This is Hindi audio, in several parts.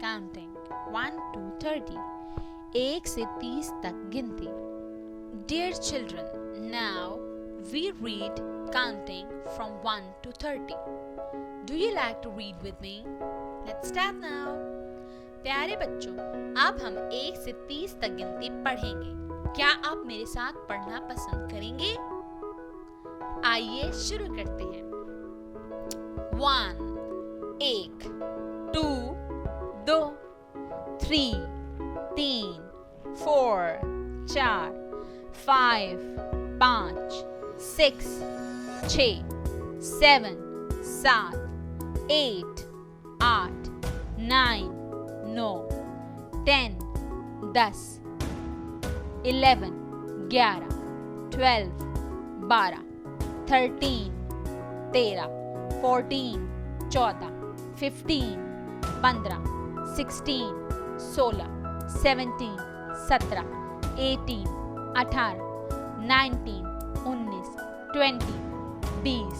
counting 1 to 30. 1 से 30 तक गिनती. Dear children, now we read counting from 1 to 30. Do you like to read with me? Let's start now. प्यारे बच्चों, अब हम 1 से 30 तक गिनती पढ़ेंगे. क्या आप मेरे साथ पढ़ना पसंद करेंगे? आइए शुरू करते हैं. 1 1 2 2 3 3 4 4 5 5 6 6 7 7 8 8 9 9 10 10 11 11 12 12 13 13 14 14 15 15 16 16 17 17 18 18 19 19 20 20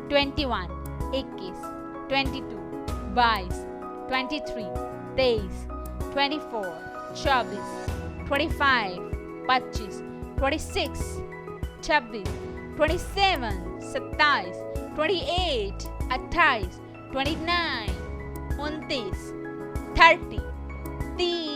21 21 22 22 23 23 24 24 25 25 26 26 27 27 28 28 29 29 30 30